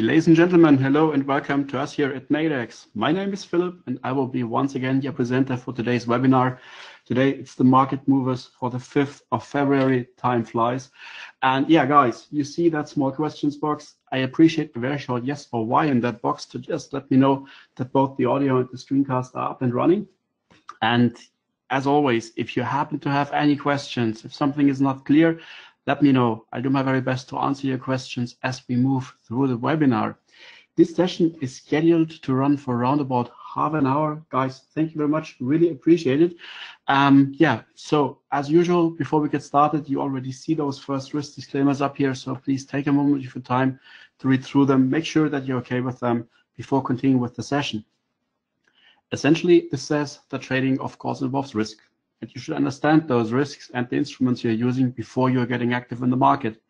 Ladies and gentlemen, hello and welcome to us here at Nadex. My name is Philip and I will be once again your presenter for today's webinar. Today it's the market movers for the 5th of February. Time flies. And yeah, guys, you see that small questions box. I appreciate a very short yes or why in that box to just let me know that both the audio and the screencast are up and running. And as always, if you happen to have any questions, if something is not clear, let me know. I'll do my very best to answer your questions as we move through the webinar. This session is scheduled to run for around about half an hour. Guys, thank you very much. Really appreciate it. So as usual, before we get started, you already see those first risk disclaimers up here. So please take a moment of your time to read through them. Make sure that you're okay with them before continuing with the session. Essentially, this says that trading, of course, involves risk. And you should understand those risks and the instruments you're using before you're getting active in the market.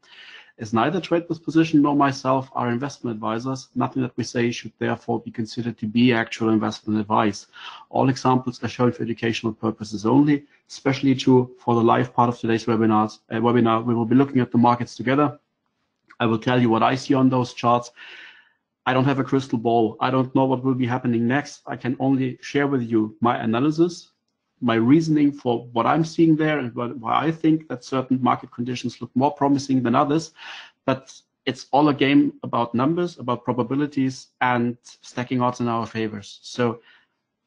As neither Trade This Position nor myself are investment advisors, nothing that we say should therefore be considered to be actual investment advice. All examples are shown for educational purposes only, especially true for the live part of today's webinar. We will be looking at the markets together. I will tell you what I see on those charts. I don't have a crystal ball. I don't know what will be happening next. I can only share with you my analysis, my reasoning for what I'm seeing there and why I think that certain market conditions look more promising than others. But it's all a game about numbers, about probabilities and stacking odds in our favors. So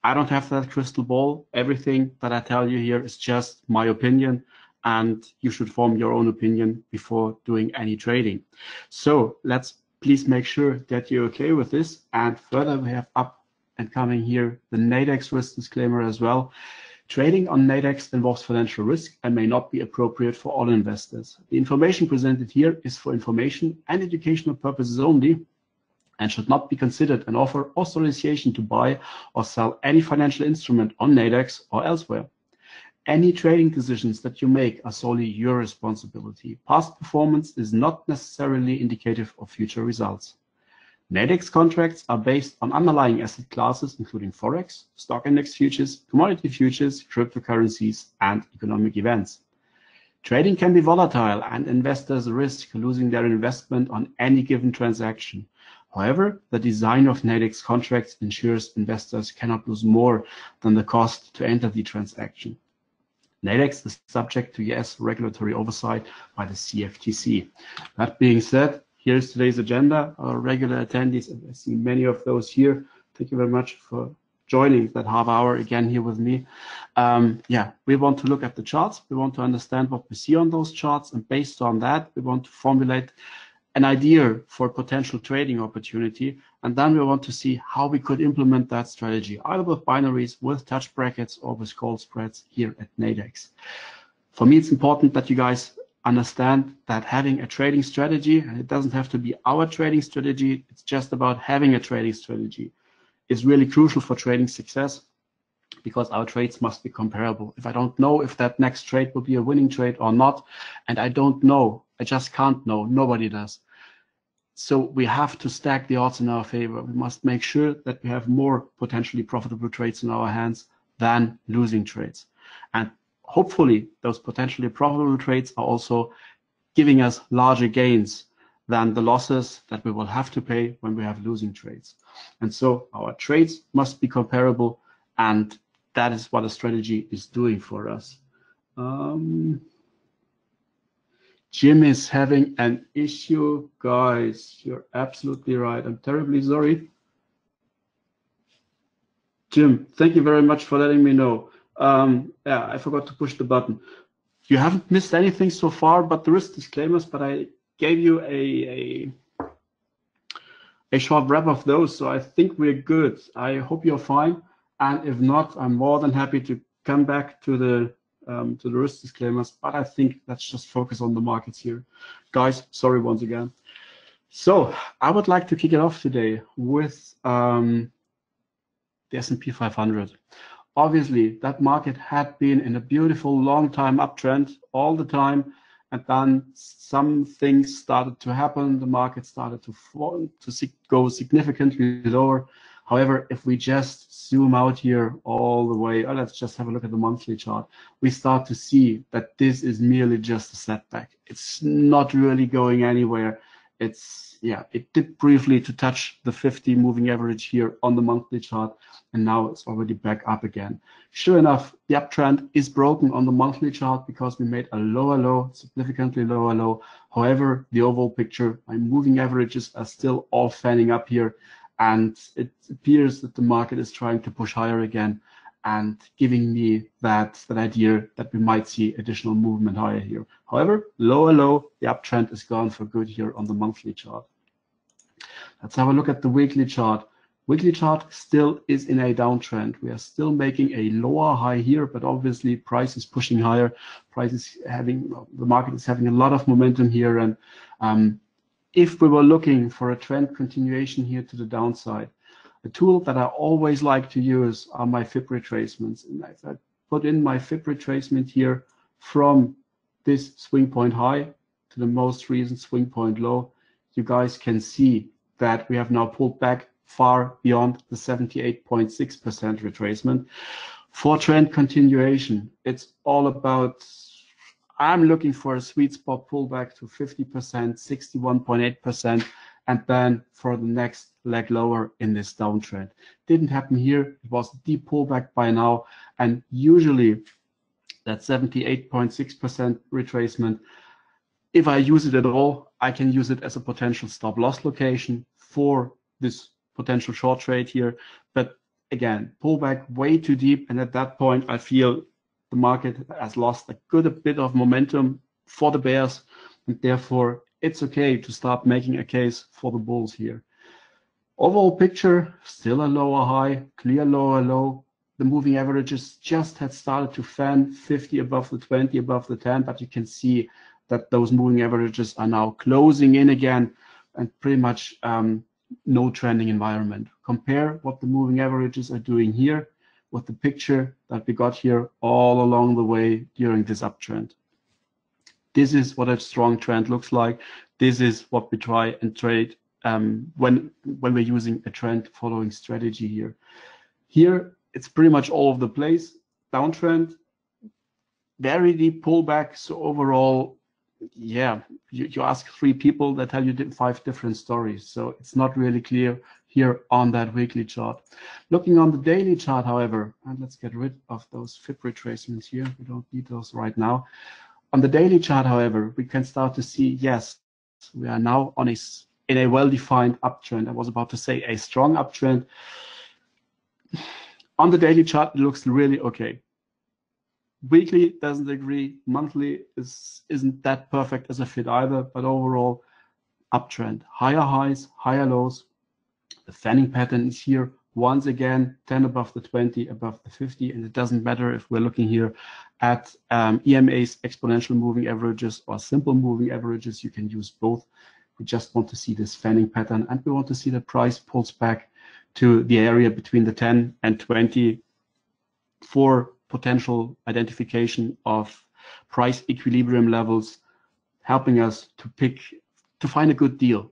I don't have that crystal ball. Everything that I tell you here is just my opinion, and you should form your own opinion before doing any trading. So let's please make sure that you're okay with this. And further, we have up and coming here the Nadex risk disclaimer as well. Trading on Nadex involves financial risk and may not be appropriate for all investors. The information presented here is for information and educational purposes only and should not be considered an offer or solicitation to buy or sell any financial instrument on Nadex or elsewhere. Any trading decisions that you make are solely your responsibility. Past performance is not necessarily indicative of future results. Nadex contracts are based on underlying asset classes, including forex, stock index futures, commodity futures, cryptocurrencies, and economic events. Trading can be volatile and investors risk losing their investment on any given transaction. However, the design of Nadex contracts ensures investors cannot lose more than the cost to enter the transaction. Nadex is subject to US regulatory oversight by the CFTC. That being said, here's today's agenda. Our regular attendees, and I see many of those here. Thank you very much for joining that half hour again here with me. We want to look at the charts. We want to understand what we see on those charts. And based on that, we want to formulate an idea for potential trading opportunity. And then we want to see how we could implement that strategy, either with binaries, with touch brackets, or with call spreads here at Nadex. For me, it's important that you guys understand that having a trading strategy, and it doesn't have to be our trading strategy, it's just about having a trading strategy, is really crucial for trading success, because our trades must be comparable. If I don't know if that next trade will be a winning trade or not, and I don't know, I just can't know, nobody does. So we have to stack the odds in our favor. We must make sure that we have more potentially profitable trades in our hands than losing trades. And hopefully, those potentially profitable trades are also giving us larger gains than the losses that we will have to pay when we have losing trades. And so our trades must be comparable, and that is what a strategy is doing for us. Jim is having an issue. Guys, you're absolutely right. I'm terribly sorry. Jim, thank you very much for letting me know. I forgot to push the button. You haven't missed anything so far but the risk disclaimers, but I gave you a short wrap of those, so I think we're good. I hope you're fine, and if not, I'm more than happy to come back to the risk disclaimers, but I think let's just focus on the markets here. Guys, sorry once again. So I would like to kick it off today with the S&P 500. Obviously, that market had been in a beautiful long-time uptrend all the time, and then some things started to happen. The market started to fall, to go significantly lower. However, if we just zoom out here all the way, let's just have a look at the monthly chart, we start to see that this is merely just a setback. It's not really going anywhere. it dipped briefly to touch the 50 moving average here on the monthly chart, and now it's already back up again. Sure enough, the uptrend is broken on the monthly chart because we made a lower low, significantly lower low. However, the overall picture, my moving averages are still all fanning up here, and it appears that the market is trying to push higher again and giving me that idea that we might see additional movement higher here. However, lower low, the uptrend is gone for good here on the monthly chart. Let's have a look at the weekly chart. Weekly chart still is in a downtrend. We are still making a lower high here, but obviously price is pushing higher. The market is having a lot of momentum here, and if we were looking for a trend continuation here to the downside, a tool that I always like to use are my fib retracements. And if I put in my fib retracement here from this swing point high to the most recent swing point low, you guys can see that we have now pulled back far beyond the 78.6% retracement. For trend continuation, it's all about, I'm looking for a sweet spot pullback to 50%, 61.8%, and then for the next leg lower in this downtrend. Didn't happen here. It was a deep pullback by now, and usually that 78.6% retracement, if I use it at all, I can use it as a potential stop loss location for this potential short trade here. But again, pullback way too deep, and at that point I feel the market has lost a good bit of momentum for the bears, and therefore it's okay to start making a case for the bulls here. Overall picture, still a lower high, clear lower low. The moving averages just had started to fan 50 above the 20, above the 10, but you can see that those moving averages are now closing in again, and pretty much no trending environment. Compare what the moving averages are doing here with the picture that we got here all along the way during this uptrend. This is what a strong trend looks like. This is what we try and trade when we're using a trend following strategy here. Here, it's pretty much all over the place. Downtrend, very deep pullback. So overall, yeah, you ask 3 people that tell you 5 different stories. So it's not really clear here on that weekly chart. Looking on the daily chart, however, and let's get rid of those fib retracements here. We don't need those right now. On the daily chart, however, we can start to see, yes, we are now in a well-defined uptrend. I was about to say a strong uptrend. On the daily chart, it looks really okay. Weekly doesn't agree. Monthly isn't that perfect as a fit either, but overall, uptrend. Higher highs, higher lows. The fanning pattern is here. Once again, 10 above the 20, above the 50, and it doesn't matter if we're looking here at EMA's exponential moving averages or simple moving averages. You can use both. We just want to see this fanning pattern, and we want to see the price pulls back to the area between the 10 and 20 for potential identification of price equilibrium levels, helping us to find a good deal.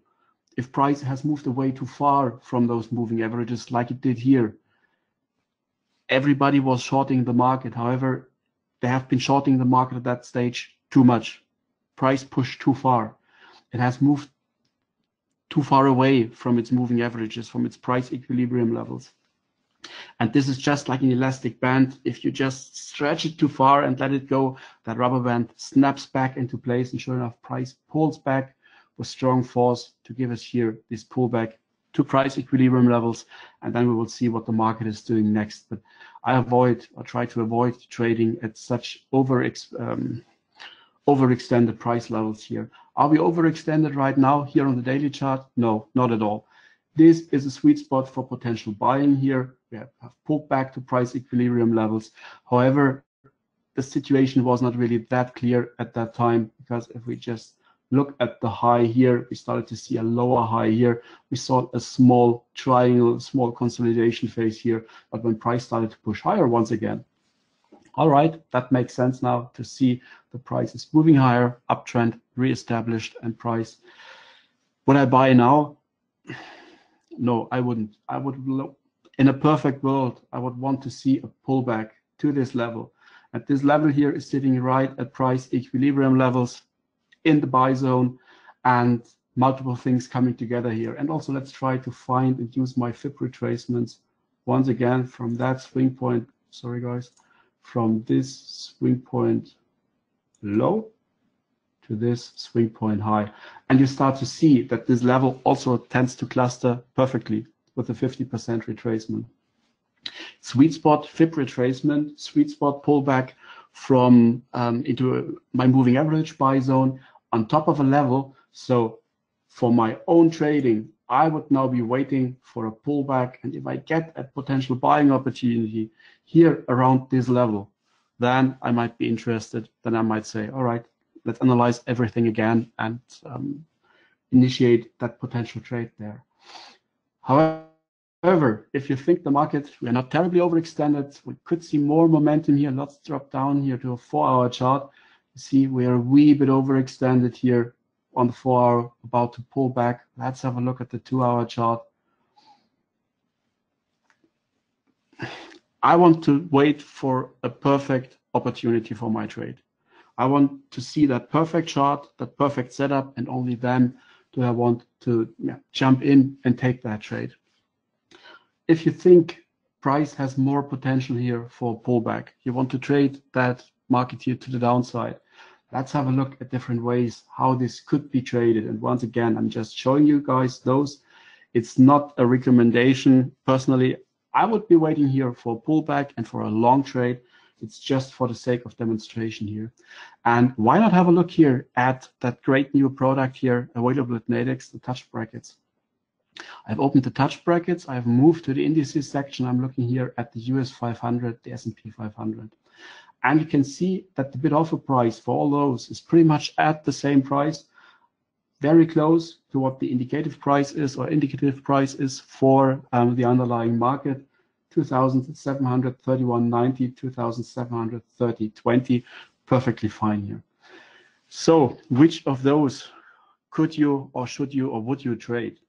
If price has moved away too far from those moving averages like it did here, everybody was shorting the market. However, they have been shorting the market at that stage too much. Price pushed too far. It has moved too far away from its moving averages, from its price equilibrium levels. And this is just like an elastic band. If you just stretch it too far and let it go, that rubber band snaps back into place, and sure enough, price pulls back with strong force to give us here this pullback to price equilibrium levels, and then we will see what the market is doing next. But I try to avoid trading at such overextended price levels here. Are we overextended right now here on the daily chart? No, not at all. This is a sweet spot for potential buying here. We have pulled back to price equilibrium levels. However, the situation was not really that clear at that time, because if we just look at the high here, we started to see a lower high here. We saw a small triangle, small consolidation phase here. But when price started to push higher once again, all right, that makes sense now to see the price is moving higher, uptrend reestablished, and price. Would I buy now? No, I wouldn't. I would, in a perfect world, I would want to see a pullback to this level. At this level here is sitting right at price equilibrium levels in the buy zone, and multiple things coming together here. And also let's try to find and use my fib retracements once again from that swing point, sorry guys, from this swing point low to this swing point high. And you start to see that this level also tends to cluster perfectly with a 50% retracement. Sweet spot fib retracement, sweet spot pullback from into my moving average buy zone on top of a level. So for my own trading, I would now be waiting for a pullback. And if I get a potential buying opportunity here around this level, then I might be interested. Then I might say, all right, let's analyze everything again and initiate that potential trade there. However, if you think the market, we are not terribly overextended, we could see more momentum here. Let's drop down here to a 4-hour chart. You see we are a wee bit overextended here on the 4-hour, about to pull back. Let's have a look at the 2-hour chart. I want to wait for a perfect opportunity for my trade. I want to see that perfect chart, that perfect setup, and only then do I want to jump in and take that trade. If you think price has more potential here for pullback, you want to trade that market here to the downside, let's have a look at different ways how this could be traded. And once again, I'm just showing you guys those. It's not a recommendation. Personally, I would be waiting here for a pullback and for a long trade. It's just for the sake of demonstration here. And why not have a look here at that great new product here available at Nadex, the touch brackets. I've opened the touch brackets. I've moved to the indices section. I'm looking here at the US 500, the S&P 500. And you can see that the bid offer price for all those is pretty much at the same price, very close to what the indicative price is or indicative price is for the underlying market, 2,731.90, 2,730.20, perfectly fine here. So which of those could you or should you or would you trade?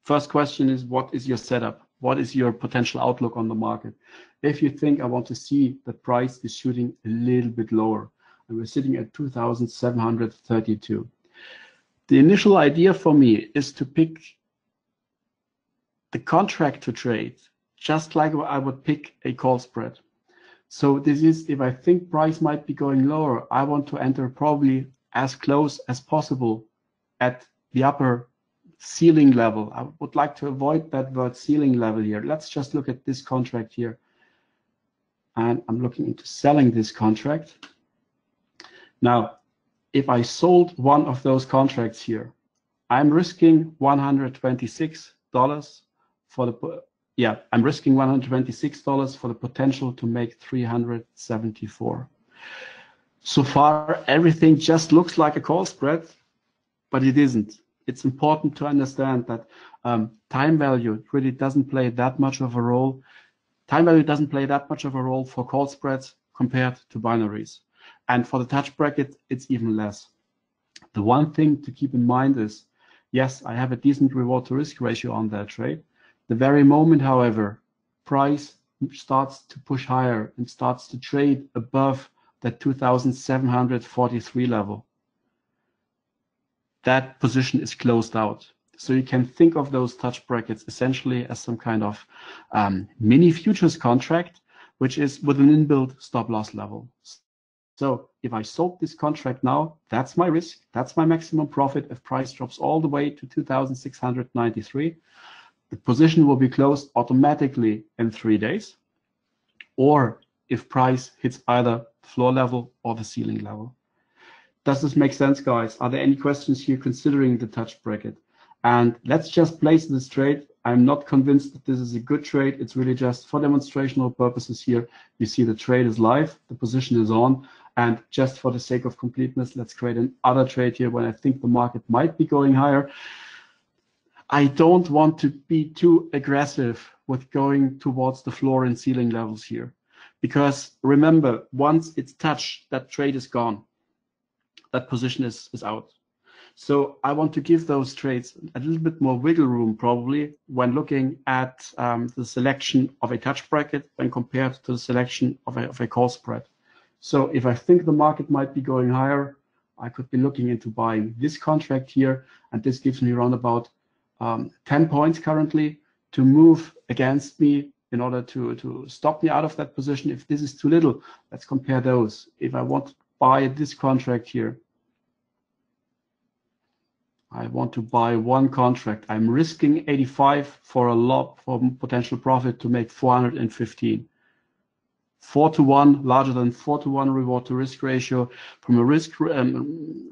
First question is, what is your setup? What is your potential outlook on the market? If you think I want to see the price is shooting a little bit lower, and we're sitting at 2,732. The initial idea for me is to pick the contract to trade, just like I would pick a call spread. So this is, if I think price might be going lower, I want to enter probably as close as possible at the upper ceiling level. I would like to avoid that word ceiling level here. Let's just look at this contract here. And I'm looking into selling this contract. Now, if I sold one of those contracts here, I'm risking $126 for the, I'm risking $126 for the potential to make 374. So far, everything just looks like a call spread, but it isn't. It's important to understand that time value really doesn't play that much of a role. Time value doesn't play that much of a role for call spreads compared to binaries. And for the touch bracket, it's even less. The one thing to keep in mind is, yes, I have a decent reward to risk ratio on that trade. The very moment, however, price starts to push higher and starts to trade above that 2,743 level, that position is closed out. So you can think of those touch brackets essentially as some kind of mini futures contract, which is with an inbuilt stop loss level. So if I sold this contract now, that's my risk, that's my maximum profit. If price drops all the way to 2,693, the position will be closed automatically in 3 days, or if price hits either the floor level or the ceiling level. Does this make sense, guys? Are there any questions here considering the touch bracket? And let's just place this trade. I'm not convinced that this is a good trade. It's really just for demonstrational purposes here. You see the trade is live, the position is on, and just for the sake of completeness, let's create another trade here when I think the market might be going higher. I don't want to be too aggressive with going towards the floor and ceiling levels here, because remember, once it's touched, that trade is gone. That position is out. So I want to give those trades a little bit more wiggle room probably when looking at the selection of a touch bracket when compared to the selection of a call spread. So if I think the market might be going higher, I could be looking into buying this contract here, and this gives me around about 10 points currently to move against me in order to stop me out of that position. If this is too little, let's compare those. If I want to buy this contract here, I want to buy one contract. I'm risking 85 for a lot, for potential profit to make 415. 4-to-1, larger than 4-to-1 reward to risk ratio. From a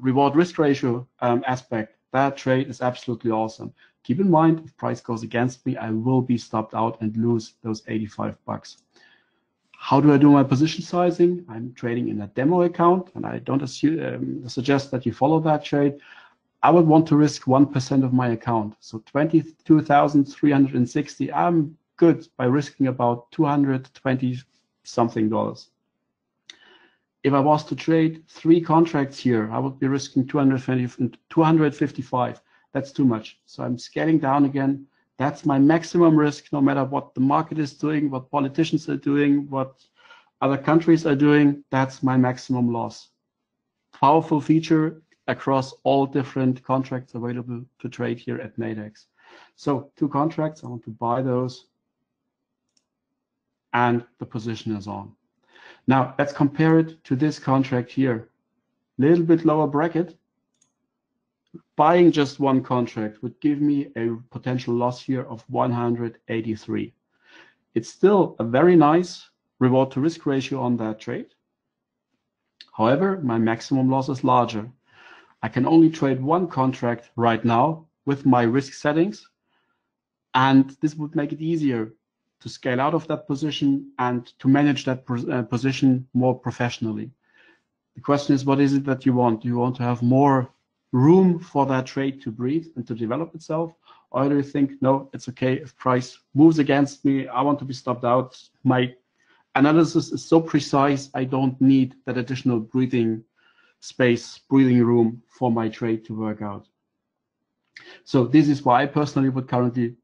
reward risk ratio aspect, that trade is absolutely awesome. Keep in mind, if price goes against me, I will be stopped out and lose those 85 bucks. How do I do my position sizing? I'm trading in a demo account, and I don't suggest that you follow that trade. I would want to risk 1% of my account. So 22,360, I'm good by risking about 220 something dollars. If I was to trade 3 contracts here, I would be risking 255. That's too much. So I'm scaling down again. That's my maximum risk, no matter what the market is doing, what politicians are doing, what other countries are doing. That's my maximum loss. Powerful feature across all different contracts available to trade here at Nadex. So 2 contracts, I want to buy those, and the position is on. Now let's compare it to this contract here. Little bit lower bracket. Buying just 1 contract would give me a potential loss here of 183. It's still a very nice reward to risk ratio on that trade. However, my maximum loss is larger. I can only trade 1 contract right now with my risk settings, and this would make it easier to scale out of that position and to manage that position more professionally. The question is, what is it that you want? Do you want to have more room for that trade to breathe and to develop itself? Or do you think, no, it's okay if price moves against me, I want to be stopped out. My analysis is so precise, I don't need that additional breathing space, breathing room for my trade to work out. So this is why I personally would currently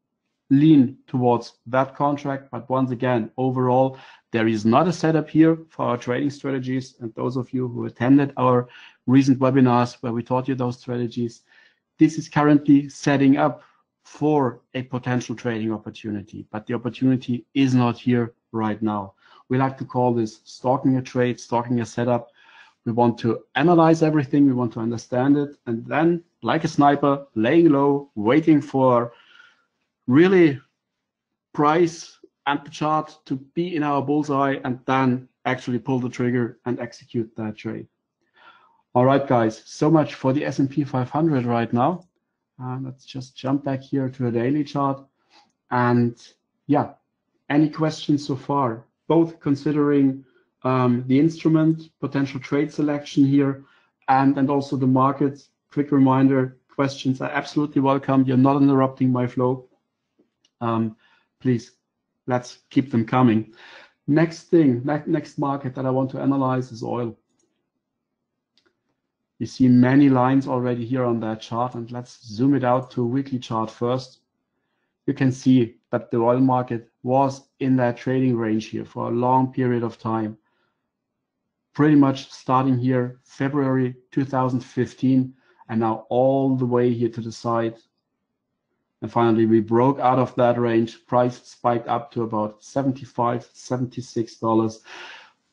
lean towards that contract. But once again, overall, there is not a setup here for our trading strategies. And those of you who attended our recent webinars where we taught you those strategies, this is currently setting up for a potential trading opportunity. But the opportunity is not here right now. We like to call this stalking a trade, stalking a setup. We want to analyze everything, we want to understand it, and then, like a sniper, laying low, waiting for really price and the chart to be in our bullseye, and then actually pull the trigger and execute that trade. All right, guys, so much for the S&P 500 right now. Let's just jump back here to a daily chart. And yeah, any questions so far, both considering the instrument, potential trade selection here, and also the market? Quick reminder, questions are absolutely welcome. You're not interrupting my flow. Please, let's keep them coming. Next market that I want to analyze is oil. You see many lines already here on that chart, and let's zoom it out to a weekly chart first. You can see that the oil market was in that trading range here for a long period of time. Pretty much starting here, February 2015, and now all the way here to the side. And finally, we broke out of that range. Price spiked up to about $75, $76.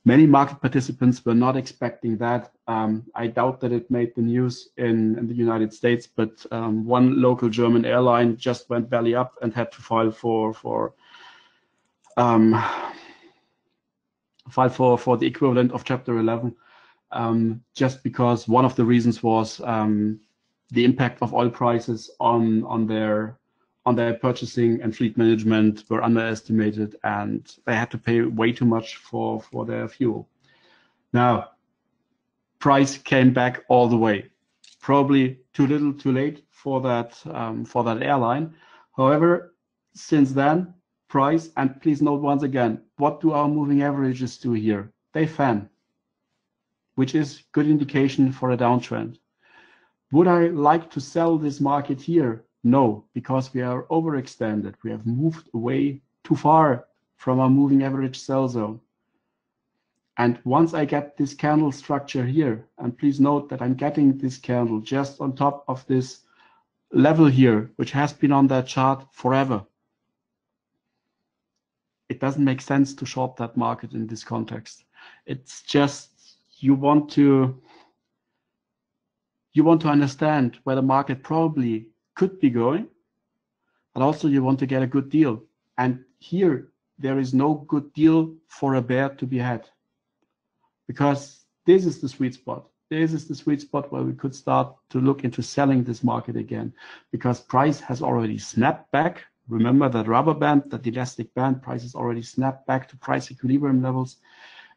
Many market participants were not expecting that. I doubt that it made the news in the United States, but one local German airline just went belly up and had to file for the equivalent of Chapter 11, just because one of the reasons was the impact of oil prices on their purchasing and fleet management were underestimated, and they had to pay way too much for their fuel. Now, price came back all the way. Probably too little, too late for that airline. However, since then, price, and please note once again, what do our moving averages do here? They fan, which is good indication for a downtrend. Would I like to sell this market here? No, because we are overextended. We have moved away too far from our moving average sell zone. And once I get this candle structure here, and please note that I'm getting this candle just on top of this level here, which has been on that chart forever, it doesn't make sense to short that market in this context. It's just you want to understand where the market probably could be going, but also you want to get a good deal. And here there is no good deal for a bear to be had, because this is the sweet spot. This is the sweet spot where we could start to look into selling this market again, because price has already snapped back. Remember that rubber band, that elastic band, price has already snapped back to price equilibrium levels.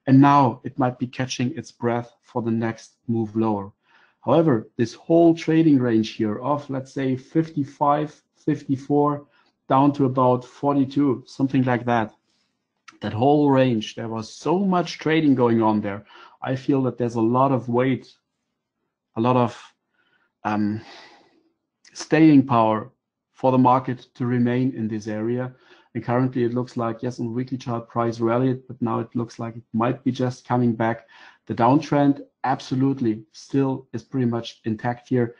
And now it might be catching its breath for the next move lower. However, this whole trading range here of, let's say, 55, 54, down to about 42, something like that, that whole range, there was so much trading going on there. I feel that there's a lot of weight, a lot of staying power for the market to remain in this area. And currently it looks like, yes, on the weekly chart, price rallied, but now it looks like it might be just coming back. The downtrend absolutely still is pretty much intact here.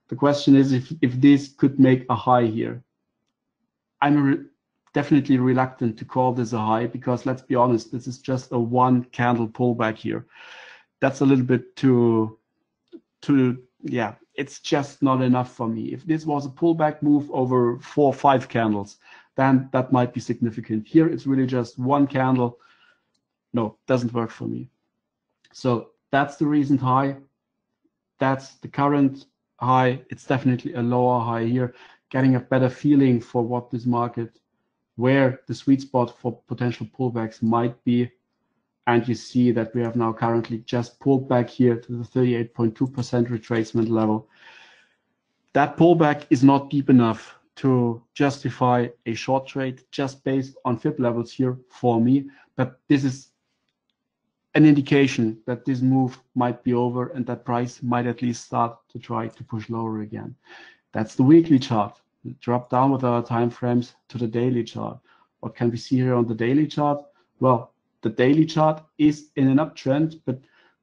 The question is if this could make a high here. I'm definitely reluctant to call this a high, because let's be honest, this is just a one candle pullback here. That's a little bit too yeah, it's just not enough for me. If this was a pullback move over 4 or 5 candles, then that might be significant. Here it's really just one candle. No, doesn't work for me. So that's the recent high. That's the current high. It's definitely a lower high here, getting a better feeling for what this market, where the sweet spot for potential pullbacks might be. And you see that we have now currently just pulled back here to the 38.2% retracement level. That pullback is not deep enough to justify a short trade just based on fib levels here for me. But this is an indication that this move might be over and that price might at least start to try to push lower again. That's the weekly chart. We drop down with our time frames to the daily chart. What can we see here on the daily chart? Well, the daily chart is in an uptrend, but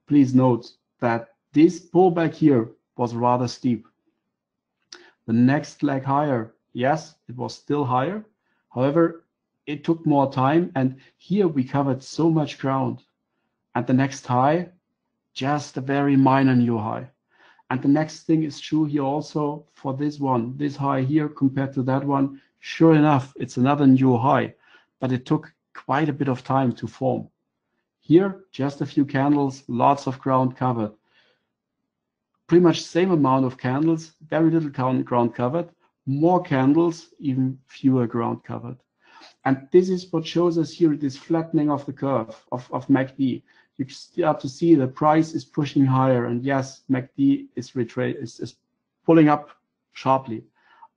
please note that this pullback here was rather steep. The next leg higher, yes, it was still higher. However, it took more time, and here we covered so much ground. And the next high, just a very minor new high. And the next thing is true here also for this one. This high here compared to that one, sure enough, it's another new high, but it took quite a bit of time to form. Here, just a few candles, lots of ground covered. Pretty much same amount of candles, very little ground covered, more candles, even fewer ground covered. And this is what shows us here, this flattening of the curve of MACD. You start to see the price is pushing higher, and yes, MACD is pulling up sharply.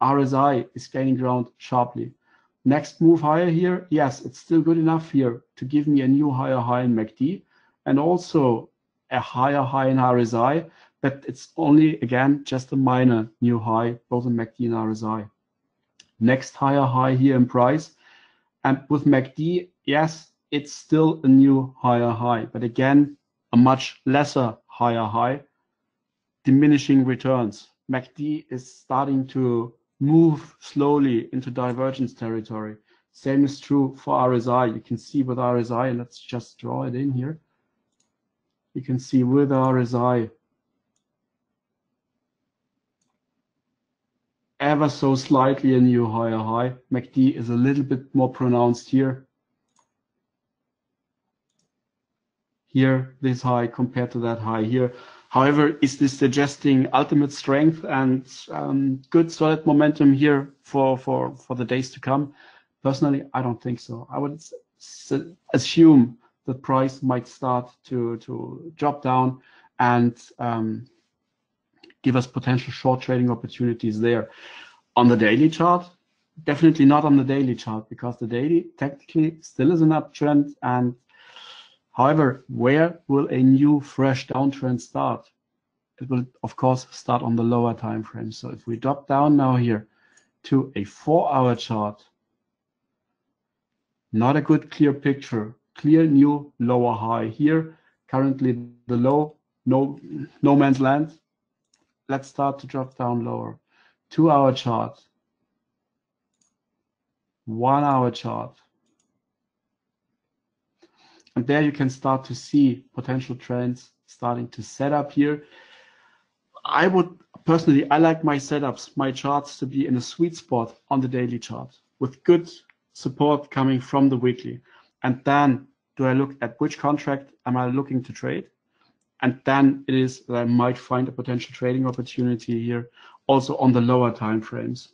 RSI is gaining ground sharply. Next move higher here, yes, it's still good enough here to give me a new higher high in MACD and also a higher high in RSI, but it's only, again, just a minor new high, both in MACD and RSI. Next higher high here in price, and with MACD, yes, it's still a new higher high, but again, a much lesser higher high, diminishing returns. MACD is starting to move slowly into divergence territory. Same is true for RSI. You can see with RSI, let's just draw it in here. You can see with RSI, ever so slightly a new higher high. MACD is a little bit more pronounced here. Here, this high compared to that high here. However, is this suggesting ultimate strength and good solid momentum here for the days to come? Personally, I don't think so. I would assume the price might start to drop down and give us potential short trading opportunities there. On the daily chart, definitely not on the daily chart, because the daily technically still is an uptrend. And however, where will a new fresh downtrend start? It will, of course, start on the lower time frame. So if we drop down now here to a 4-hour chart, not a good clear picture clear new lower high here. Currently the low, no man's land. Let's start to drop down lower. 2-hour chart, 1-hour chart. And there you can start to see potential trends starting to set up here. I would personally, I like my setups, my charts to be in a sweet spot on the daily chart with good support coming from the weekly. And then do I look at which contract am I looking to trade? And then it is that I might find a potential trading opportunity here also on the lower time frames.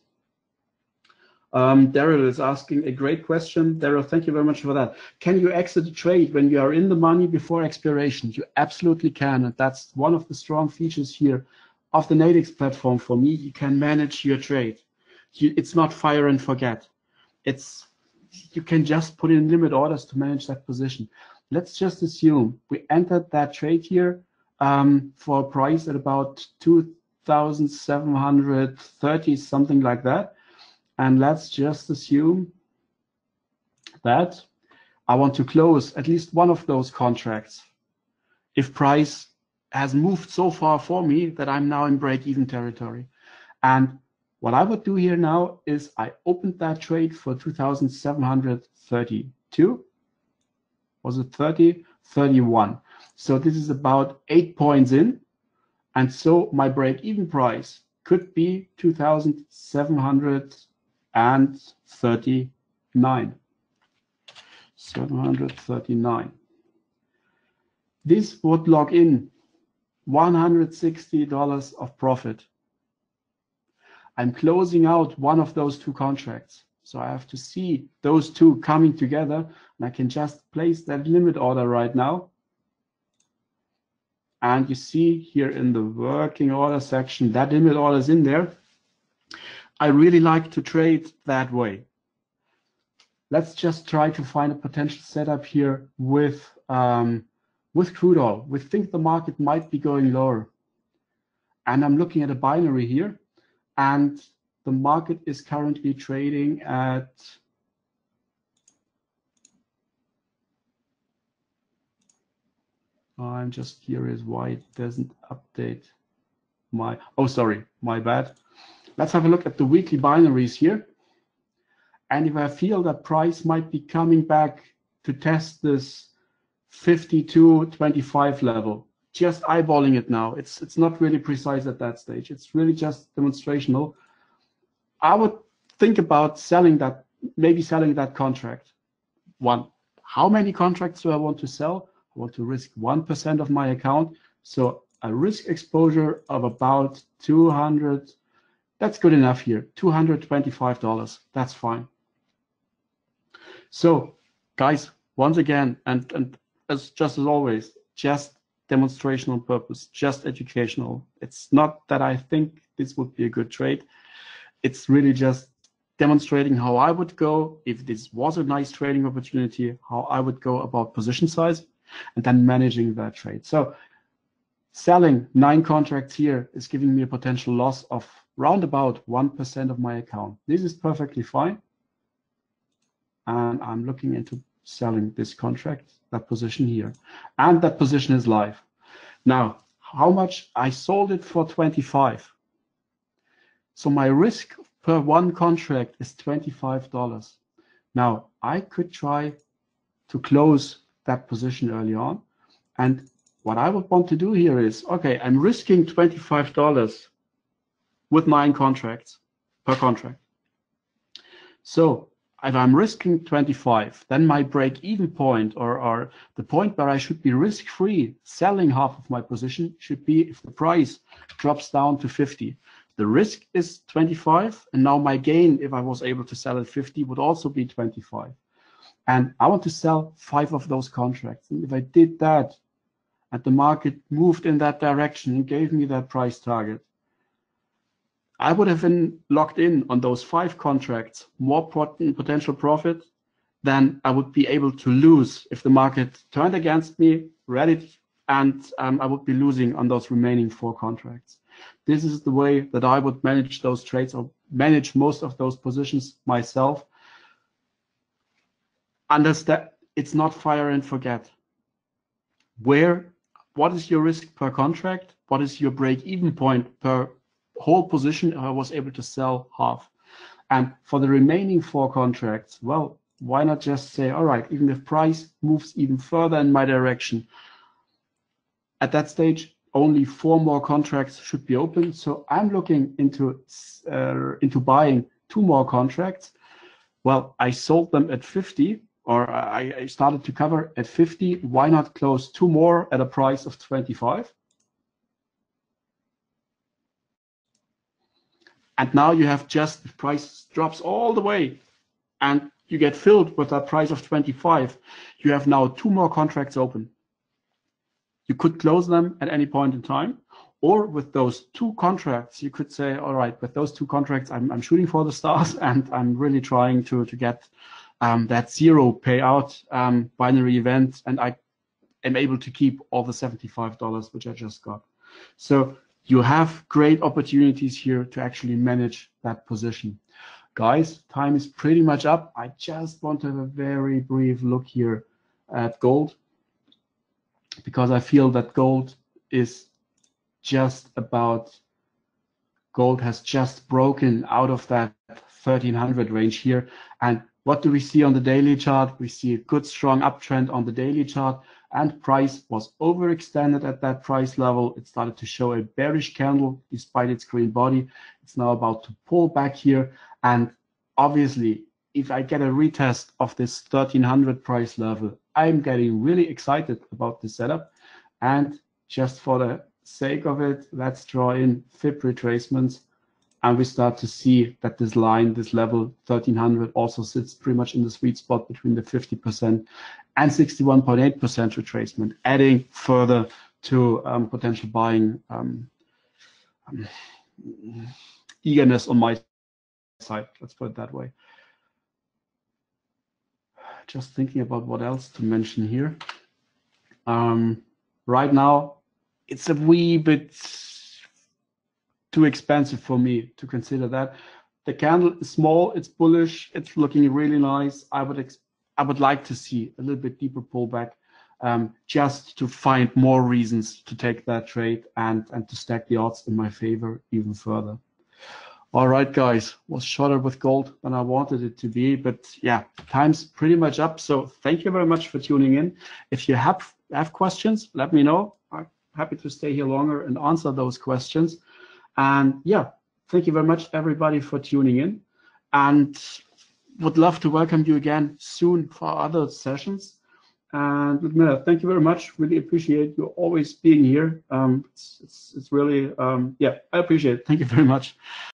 Daryl is asking a great question. Daryl, thank you very much for that. Can you exit a trade when you are in the money before expiration? You absolutely can. And that's one of the strong features here of the Nadex platform for me. You can manage your trade. It's not fire and forget. You can just put in limit orders to manage that position. Let's just assume we entered that trade here for a price at about 2,730, something like that. And let's just assume that I want to close at least one of those contracts if price has moved so far for me that I'm now in break-even territory. And what I would do here now is I opened that trade for 2,732. Was it 30? 31. So this is about 8 points in. And so my break-even price could be 2,739. 739. This would log in $160 of profit. I'm closing out one of those two contracts. So I have to see those two coming together, and I can just place that limit order right now. And you see here in the working order section, that limit order is in there. I really like to trade that way. Let's just try to find a potential setup here with crude oil. We think the market might be going lower. And I'm looking at a binary here, and the market is currently trading at I'm just curious why it doesn't update my, oh, sorry, my bad. Let's have a look at the weekly binaries here. And if I feel that price might be coming back to test this 52.25 level, just eyeballing it now. It's not really precise at that stage. It's really just demonstrational. I would think about selling that, maybe selling that contract. One, how many contracts do I want to sell? I want to risk 1% of my account. So a risk exposure of about 200. That's good enough here, $225, that's fine. So guys, once again, and as always, just demonstrational purpose, just educational. It's not that I think this would be a good trade. It's really just demonstrating how I would go if this was a nice trading opportunity, how I would go about position size, and then managing that trade. So selling 9 contracts here is giving me a potential loss of round about 1% of my account. This is perfectly fine. And I'm looking into selling this contract, that position here. And that position is live. Now, how much? I sold it for 25. So my risk per one contract is $25. Now, I could try to close that position early on. And what I would want to do here is, okay, I'm risking $25 with 9 contracts per contract. So if I'm risking 25, then my break-even point or the point where I should be risk-free selling half of my position should be if the price drops down to 50. The risk is 25, and now my gain, if I was able to sell at 50, would also be 25. And I want to sell 5 of those contracts. And if I did that, and the market moved in that direction and gave me that price target, I would have been locked in on those 5 contracts, more potential profit than I would be able to lose if the market turned against me, and I would be losing on those remaining 4 contracts. This is the way that I would manage those trades or manage most of those positions myself. Understand, it's not fire and forget. What is your risk per contract? What is your break-even point per whole position? I was able to sell half. And for the remaining 4 contracts, well, why not just say, all right, even if price moves even further in my direction, at that stage, only 4 more contracts should be open. So I'm looking into buying 2 more contracts. Well, I sold them at 50, or I started to cover at 50. Why not close 2 more at a price of 25? And now you have just, the price drops all the way and you get filled with that price of 25. You have now 2 more contracts open. You could close them at any point in time, or with those 2 contracts, you could say, all right, with those 2 contracts, I'm shooting for the stars and I'm really trying to get that 0 payout binary event, and I am able to keep all the $75 which I just got. So you have great opportunities here to actually manage that position. Guys, time is pretty much up. I just want to have a very brief look here at gold, because I feel that gold has just broken out of that 1300 range here. And what do we see on the daily chart? We see a good strong uptrend on the daily chart, and price was overextended at that price level. It started to show a bearish candle despite its green body. It's now about to pull back here. And obviously, if I get a retest of this 1300 price level, I'm getting really excited about the setup. And just for the sake of it, let's draw in fib retracements, and we start to see that this line, this level 1300, also sits pretty much in the sweet spot between the 50% and 61.8% retracement, adding further to potential buying eagerness on my side. Let's put it that way. Just thinking about what else to mention here. Right now, it's a wee bit too expensive for me to consider that. The candle is small, it's bullish, it's looking really nice. I would like to see a little bit deeper pullback, just to find more reasons to take that trade and to stack the odds in my favor even further. All right, guys, was shorter with gold than I wanted it to be, but yeah, time's pretty much up. So thank you very much for tuning in. If you have questions, let me know. I'm happy to stay here longer and answer those questions. And yeah, thank you very much, everybody, for tuning in, and would love to welcome you again soon for other sessions. And Ludmila, thank you very much. Really appreciate you always being here. It's really, yeah, I appreciate it. Thank you very much.